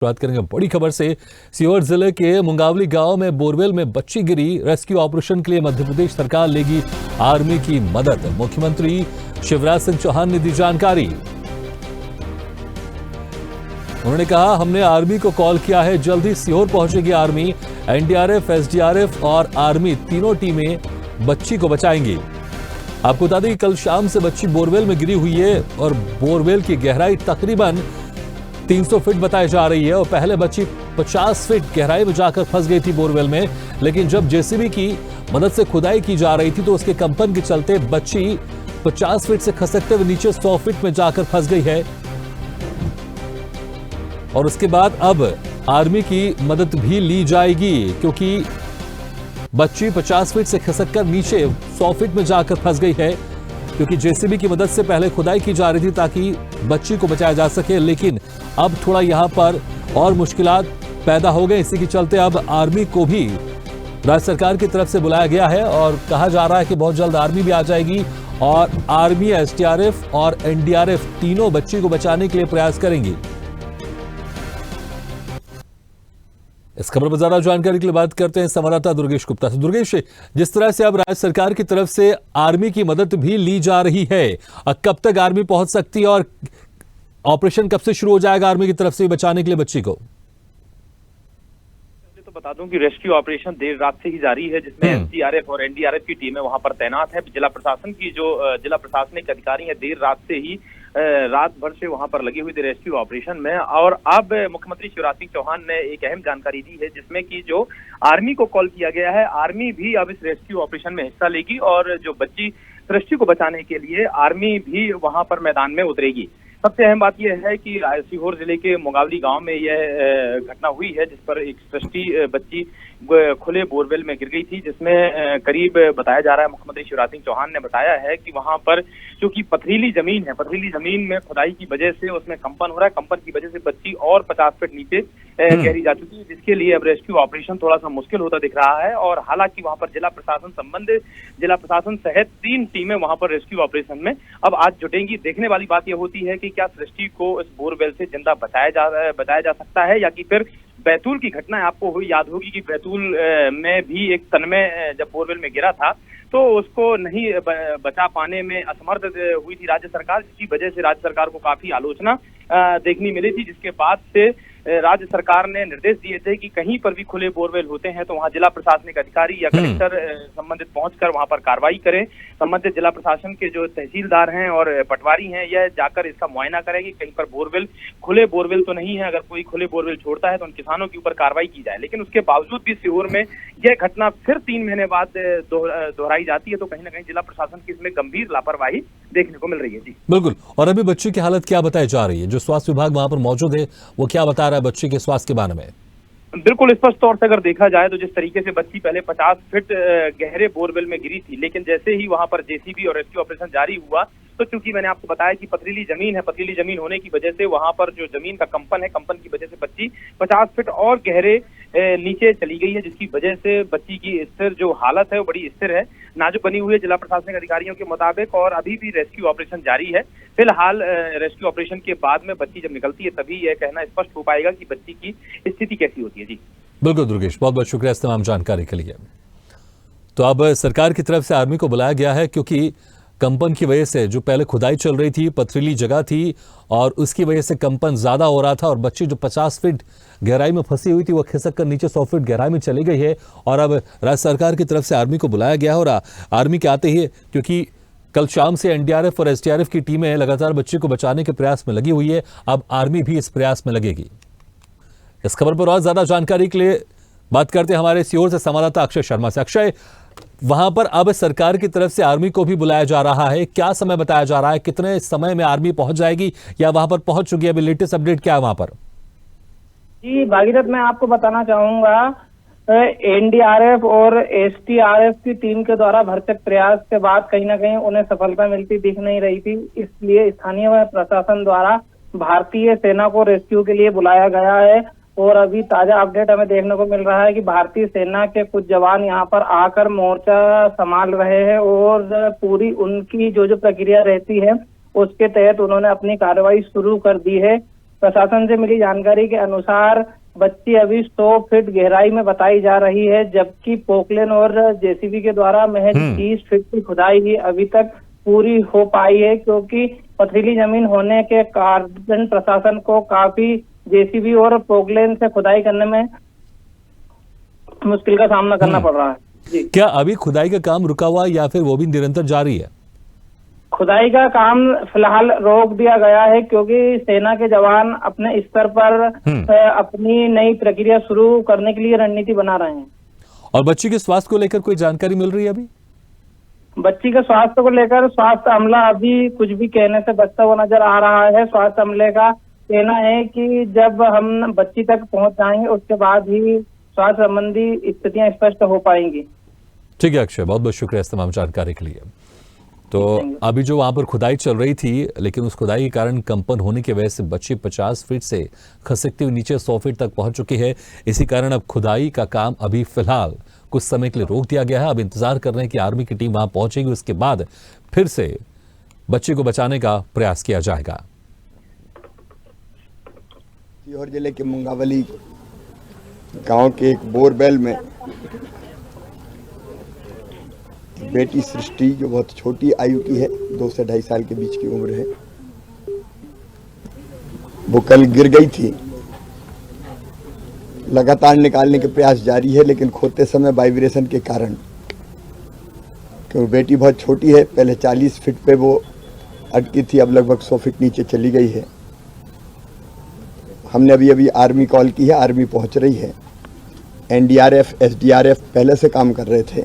बात करेंगे बड़ी खबर से। सीहोर जिले के मुंगावली गांव में बोरवेल में बच्ची गिरी। रेस्क्यू ऑपरेशन के लिए मध्य प्रदेश सरकार लेगी आर्मी की मदद। मुख्यमंत्री शिवराज सिंह चौहान ने दी जानकारी। उन्होंने कहा, हमने आर्मी को कॉल किया है, जल्दी सीहोर पहुंचेगी आर्मी। एनडीआरएफ, एसडीआरएफ और आर्मी तीनों टीमें बच्ची को बचाएंगी। आपको बता दें कि कल शाम से बच्ची बोरवेल में गिरी हुई है और बोरवेल की गहराई तकरीबन 300 फीट बताई जा रही है और पहले बच्ची 50 फीट गहराई में जाकर फंस गई थी बोरवेल में, लेकिन जब जेसीबी की मदद से खुदाई की जा रही थी तो उसके कंपन के चलते बच्ची 50 फीट से खसकते हुए नीचे 100 फीट में जाकर फंस गई है। और उसके बाद अब आर्मी की मदद भी ली जाएगी क्योंकि बच्ची 50 फीट से खसककर नीचे 100 फीट में जाकर फंस गई है, क्योंकि जेसीबी की मदद से पहले खुदाई की जा रही थी ताकि बच्ची को बचाया जा सके, लेकिन अब थोड़ा यहां पर और मुश्किलात पैदा हो गए। इसी के चलते अब आर्मी को भी राज्य सरकार की तरफ से बुलाया गया है और कहा जा रहा है कि बहुत जल्द आर्मी भी आ जाएगी और आर्मी, एसडीआरएफ और एनडीआरएफ तीनों बच्ची को बचाने के लिए प्रयास करेंगी। इस खबर पर ज्यादा जानकारी के लिए बात करते हैं संवाददाता दुर्गेश गुप्ता से। दुर्गेश, जिस तरह से अब राज्य सरकार की तरफ से आर्मी की मदद भी ली जा रही है, कब तक आर्मी पहुंच सकती है और ऑपरेशन कब से शुरू हो जाएगा आर्मी की तरफ से बचाने के लिए बच्ची को? तो बता दूं कि रेस्क्यू ऑपरेशन देर रात से ही जारी है, जिसमें एसडीआरएफ और एनडीआरएफ की टीमें वहां पर तैनात है। जिला प्रशासन की जो जिला प्रशासनिक अधिकारी है देर रात से ही रात भर से वहां पर लगे हुए थे रेस्क्यू ऑपरेशन में। और अब मुख्यमंत्री शिवराज सिंह चौहान ने एक अहम जानकारी दी है, जिसमें कि जो आर्मी को कॉल किया गया है, आर्मी भी अब इस रेस्क्यू ऑपरेशन में हिस्सा लेगी और जो बच्ची सृष्टि को बचाने के लिए आर्मी भी वहां पर मैदान में उतरेगी। सबसे अहम बात यह है कि सीहोर जिले के मुंगावली गांव में यह घटना हुई है, जिस पर एक सृष्टि बच्ची खुले बोरवेल में गिर गई थी, जिसमें करीब बताया जा रहा है, मुख्यमंत्री शिवराज सिंह चौहान ने बताया है कि वहां पर क्योंकि पथरीली जमीन है, पथरीली जमीन में खुदाई की वजह से उसमें कंपन हो रहा है, कंपन की वजह से बच्ची और 50 फीट नीचे गहरी जा चुकी है, जिसके लिए अब रेस्क्यू ऑपरेशन थोड़ा सा मुश्किल होता दिख रहा है। और हालांकि वहां पर जिला प्रशासन सहित 3 टीमें वहां पर रेस्क्यू ऑपरेशन में अब आज जुटेंगी। देखने वाली बात यह होती है कि क्या सृष्टि को इस बोरवेल से जिंदा बचाया जा सकता है या कि फिर बैतूल की घटना आपको याद होगी कि बैतूल में भी एक तन्मय जब बोरवेल में गिरा था तो उसको नहीं बचा पाने में असमर्थ हुई थी राज्य सरकार, जिसकी वजह से राज्य सरकार को काफी आलोचना देखनी मिली थी, जिसके बाद से राज्य सरकार ने निर्देश दिए थे कि कहीं पर भी खुले बोरवेल होते हैं तो वहां जिला प्रशासनिक अधिकारी या कलेक्टर संबंधित पहुंचकर वहां पर कार्रवाई करें। संबंधित जिला प्रशासन के जो तहसीलदार हैं और पटवारी हैं, यह जाकर इसका मुआयना करें कि कहीं पर बोरवेल खुले बोरवेल तो नहीं है। अगर कोई खुले बोरवेल छोड़ता है तो उन किसानों के ऊपर कार्रवाई की जाए। लेकिन उसके बावजूद भी सीहोर में यह घटना फिर 3 महीने बाद दोहराई जाती है, तो कहीं ना कहीं जिला प्रशासन की इसमें गंभीर लापरवाही देखने को मिल रही है। जी बिल्कुल। और अभी बच्ची की हालत क्या बताई जा रही है? जो स्वास्थ्य विभाग वहां पर मौजूद है वो क्या बता रहा है बच्ची के स्वास्थ्य के बारे में? बिल्कुल स्पष्ट तौर से अगर देखा जाए तो जिस तरीके से बच्ची पहले 50 फीट गहरे बोरवेल में गिरी थी, लेकिन जैसे ही वहां पर जेसीबी और रेस्क्यू ऑपरेशन जारी हुआ तो चूंकि मैंने आपको बताया कि पथरीली जमीन है, पथरीली जमीन होने की वजह से वहां पर जो जमीन का कंपन है, कंपन की वजह से बच्ची 50 फीट और गहरे नीचे चली गई है, जिसकी वजह से बच्ची की स्थिर जो हालत है वो बड़ी स्थिर है, नाजुक बनी हुई है जिला प्रशासनिक अधिकारियों के मुताबिक। और अभी भी रेस्क्यू ऑपरेशन जारी है। फिलहाल रेस्क्यू ऑपरेशन के बाद में बच्ची जब निकलती है तभी यह कहना स्पष्ट हो पाएगा कि बच्ची की स्थिति कैसी होती है। जी बिल्कुल दुर्गेश, बहुत बहुत शुक्रिया इस तमाम जानकारी के लिए। तो अब सरकार की तरफ से आर्मी को बुलाया गया है क्योंकि कंपन की वजह से जो पहले खुदाई चल रही थी, पथरीली जगह थी और उसकी वजह से कंपन ज्यादा हो रहा था और बच्ची जो 50 फीट गहराई में फंसी हुई थी वो खिसक कर नीचे 100 फीट गहराई में चली गई है। और अब राज्य सरकार की तरफ से आर्मी को बुलाया गया है और आर्मी के आते ही, क्योंकि कल शाम से एनडीआरएफ और एसडीआरएफ की टीमें लगातार बच्ची को बचाने के प्रयास में लगी हुई है, अब आर्मी भी इस प्रयास में लगेगी। इस खबर पर और ज्यादा जानकारी के लिए बात करते हैं हमारे सीहोर से संवाददाता अक्षय शर्मा से। अक्षय, वहां पर अब सरकार की तरफ से आर्मी को भी बुलाया जा रहा है, क्या समय बताया जा रहा है, कितने समय में आर्मी पहुंच जाएगी या वहां पर पहुंच चुकी है? अभी लेटेस्ट अपडेट क्या है वहां पर? जी भागीरथ, मैं आपको बताना चाहूंगा एनडीआरएफ और एसडीआरएफ की टीम के द्वारा भरसक प्रयास के बाद कहीं ना कहीं उन्हें सफलता मिलती दिख नहीं रही थी, इसलिए स्थानीय प्रशासन द्वारा भारतीय सेना को रेस्क्यू के लिए बुलाया गया है। और अभी ताजा अपडेट हमें देखने को मिल रहा है कि भारतीय सेना के कुछ जवान यहाँ पर आकर मोर्चा संभाल रहे हैं और पूरी उनकी जो प्रक्रिया रहती है उसके तहत उन्होंने अपनी कार्रवाई शुरू कर दी है। प्रशासन से मिली जानकारी के अनुसार बच्ची अभी 100 फीट गहराई में बताई जा रही है, जबकि पोकलेन और जेसीबी के द्वारा महज 30 फीट की खुदाई ही अभी तक पूरी हो पाई है, क्योंकि पथरीली जमीन होने के कारण प्रशासन को काफी जेसीबी और पोकलेन से खुदाई करने में मुश्किल का सामना करना पड़ रहा है। जी, क्या अभी खुदाई का काम रुका हुआ है या फिर वो भी निरंतर जारी है? खुदाई का काम फिलहाल रोक दिया गया है, क्योंकि सेना के जवान अपने स्तर पर अपनी नई प्रक्रिया शुरू करने के लिए रणनीति बना रहे हैं। और बच्ची के स्वास्थ्य को लेकर कोई जानकारी मिल रही है अभी? बच्ची के स्वास्थ्य को लेकर स्वास्थ्य अमला अभी कुछ भी कहने से बचता हुआ नजर आ रहा है। स्वास्थ्य अमले का कहना है कि जब हम बच्ची तक पहुंच जाएंगे उसके बाद ही स्वास्थ्य संबंधी स्थितियां स्पष्ट हो पाएंगी। ठीक है अक्षय, बहुत बहुत शुक्रिया इस तमाम जानकारी के लिए। तो अभी जो वहां पर खुदाई चल रही थी, लेकिन उस खुदाई के कारण कंपन होने की वजह से बच्ची 50 फीट से खसकती हुई नीचे 100 फीट तक पहुंच चुकी है। इसी कारण अब खुदाई का काम अभी फिलहाल कुछ समय के लिए रोक दिया गया है। अब इंतजार कर रहे हैं कि आर्मी की टीम वहां पहुंचेगी, उसके बाद फिर से बच्चे को बचाने का प्रयास किया जाएगा। सीहोर जिले के मुंगावली गांव के एक बोरवेल में बेटी सृष्टि, जो बहुत छोटी आयु की है, 2 से 2.5 साल के बीच की उम्र है, वो कल गिर गई थी। लगातार निकालने के प्रयास जारी है, लेकिन खोते समय वाइब्रेशन के कारण, क्योंकि बेटी बहुत छोटी है, पहले 40 फीट पे वो अटकी थी, अब लगभग 100 फीट नीचे चली गई है। हमने अभी आर्मी कॉल की है, आर्मी पहुंच रही है। एनडीआरएफ, एसडीआरएफ पहले से काम कर रहे थे,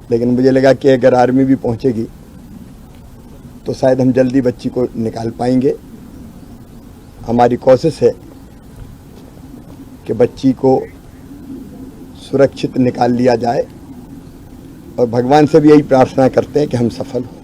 लेकिन मुझे लगा कि अगर आर्मी भी पहुंचेगी तो शायद हम जल्दी बच्ची को निकाल पाएंगे। हमारी कोशिश है कि बच्ची को सुरक्षित निकाल लिया जाए और भगवान से भी यही प्रार्थना करते हैं कि हम सफल हों।